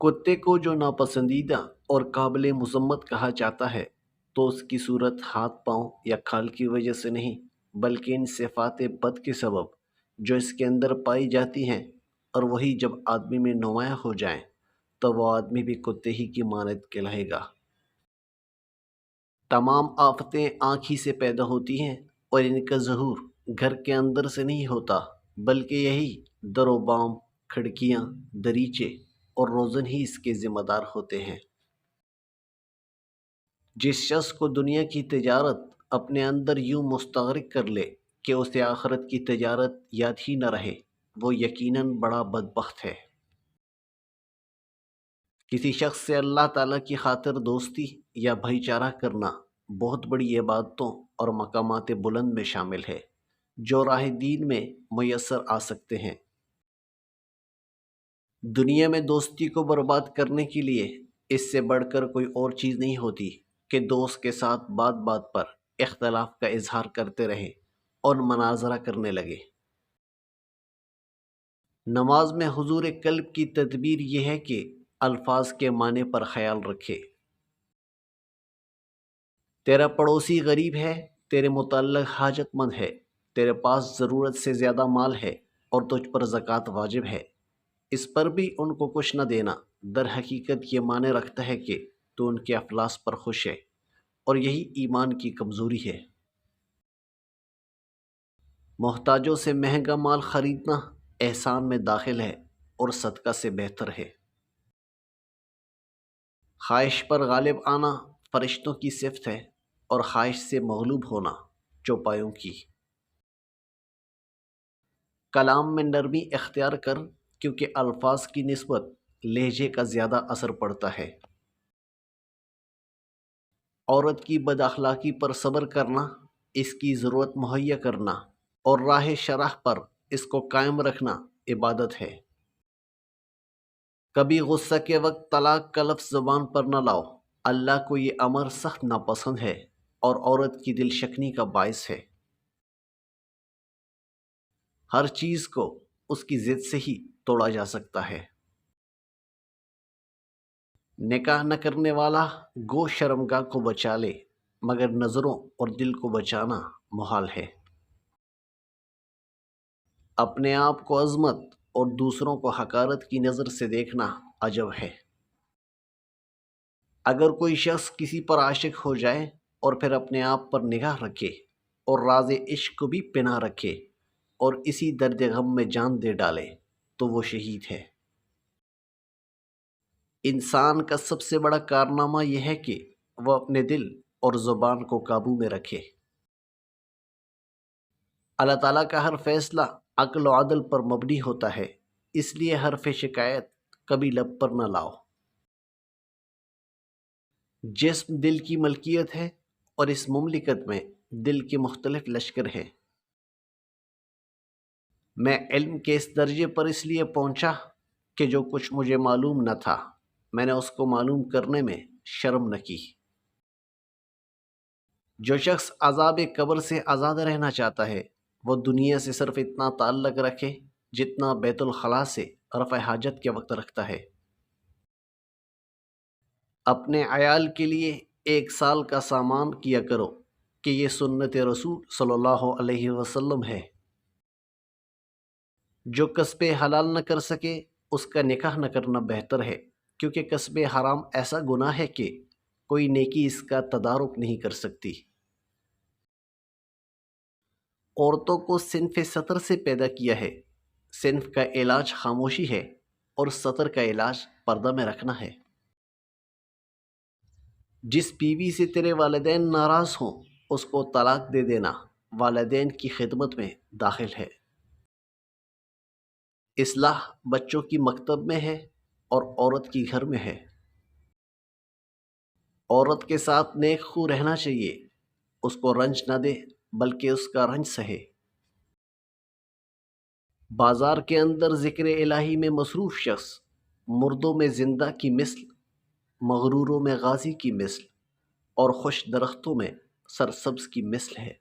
کتے کو جو ناپسندیدہ اور قابل مذمت کہا جاتا ہے تو اس کی صورت ہاتھ پاؤں یا کھال کی وجہ سے نہیں بلکہ ان صفات بد کے سبب جو اس کے اندر پائی جاتی ہیں، اور وہی جب آدمی میں نمایاں ہو جائیں تو وہ آدمی بھی کتے ہی کی مانند کہلائے گا۔ تمام آفتیں آنکھ ہی سے پیدا ہوتی ہیں اور ان کا ظہور گھر کے اندر سے نہیں ہوتا بلکہ یہی در و بام، کھڑکیاں، دریچے اور روزن ہی اس کے ذمہ دار ہوتے ہیں۔ جس شخص کو دنیا کی تجارت اپنے اندر یوں مستغرق کر لے کہ اسے آخرت کی تجارت یاد ہی نہ رہے، وہ یقیناً بڑا بدبخت ہے۔ کسی شخص سے اللہ تعالیٰ کی خاطر دوستی یا بھائی چارہ کرنا بہت بڑی عبادتوں اور مقامات بلند میں شامل ہے جو راہ دین میں میسر آ سکتے ہیں۔ دنیا میں دوستی کو برباد کرنے کے لیے اس سے بڑھ کر کوئی اور چیز نہیں ہوتی کہ دوست کے ساتھ بات بات پر اختلاف کا اظہار کرتے رہے اور مناظرہ کرنے لگے۔ نماز میں حضور قلب کی تدبیر یہ ہے کہ الفاظ کے معنی پر خیال رکھے۔ تیرا پڑوسی غریب ہے، تیرے متعلق حاجت مند ہے، تیرے پاس ضرورت سے زیادہ مال ہے اور تجھ پر زکوٰۃ واجب ہے، اس پر بھی ان کو کچھ نہ دینا، در حقیقت یہ معنی رکھتا ہے کہ تو ان کے افلاس پر خوش ہے، اور یہی ایمان کی کمزوری ہے۔ محتاجوں سے مہنگا مال خریدنا احسان میں داخل ہے اور صدقہ سے بہتر ہے۔ خواہش پر غالب آنا فرشتوں کی صفت ہے اور خواہش سے مغلوب ہونا چوپایوں کی۔ کلام میں نرمی اختیار کر کیونکہ الفاظ کی نسبت لہجے کا زیادہ اثر پڑتا ہے۔ عورت کی بد اخلاقی پر صبر کرنا، اس کی ضرورت مہیا کرنا اور راہ شرح پر اس کو قائم رکھنا عبادت ہے۔ کبھی غصہ کے وقت طلاق کا لفظ زبان پر نہ لاؤ، اللہ کو یہ امر سخت ناپسند ہے اور عورت کی دل شکنی کا باعث ہے۔ ہر چیز کو اس کی ضد سے ہی توڑا جا سکتا ہے۔ نکاح نہ کرنے والا گو شرمگاہ کو بچا لے، مگر نظروں اور دل کو بچانا محال ہے۔ اپنے آپ کو عظمت اور دوسروں کو حقارت کی نظر سے دیکھنا عجب ہے۔ اگر کوئی شخص کسی پر عاشق ہو جائے اور پھر اپنے آپ پر نگاہ رکھے اور راز عشق کو بھی پنہا رکھے اور اسی درد غم میں جان دے ڈالے تو وہ شہید ہے۔ انسان کا سب سے بڑا کارنامہ یہ ہے کہ وہ اپنے دل اور زبان کو قابو میں رکھے۔ اللہ تعالیٰ کا ہر فیصلہ عقل و عدل پر مبنی ہوتا ہے، اس لیے حرف شکایت کبھی لب پر نہ لاؤ۔ جسم دل کی ملکیت ہے اور اس مملکت میں دل کے مختلف لشکر ہیں۔ میں علم کے اس درجے پر اس لیے پہنچا کہ جو کچھ مجھے معلوم نہ تھا میں نے اس کو معلوم کرنے میں شرم نہ کی۔ جو شخص عذاب قبر سے آزاد رہنا چاہتا ہے وہ دنیا سے صرف اتنا تعلق رکھے جتنا بیت الخلاء سے رفع حاجت کے وقت رکھتا ہے۔ اپنے عیال کے لیے 1 سال کا سامان کیا کرو کہ یہ سنت رسول صلی اللہ علیہ وسلم ہے۔ جو کسب حلال نہ کر سکے اس کا نکاح نہ کرنا بہتر ہے، کیونکہ کسب حرام ایسا گناہ ہے کہ کوئی نیکی اس کا تدارک نہیں کر سکتی۔ عورتوں کو صنف ستر سے پیدا کیا ہے، صنف کا علاج خاموشی ہے اور ستر کا علاج پردہ میں رکھنا ہے۔ جس بیوی سے تیرے والدین ناراض ہوں اس کو طلاق دے دینا والدین کی خدمت میں داخل ہے۔ اصلاح بچوں کی مکتب میں ہے اور عورت کی گھر میں ہے۔ عورت کے ساتھ نیک خو رہنا چاہیے، اس کو رنج نہ دے بلکہ اس کا رنج سہے۔ بازار کے اندر ذکر الہی میں مصروف شخص مردوں میں زندہ کی مثل، مغروروں میں غازی کی مثل اور خوش درختوں میں سرسبز کی مثل ہے۔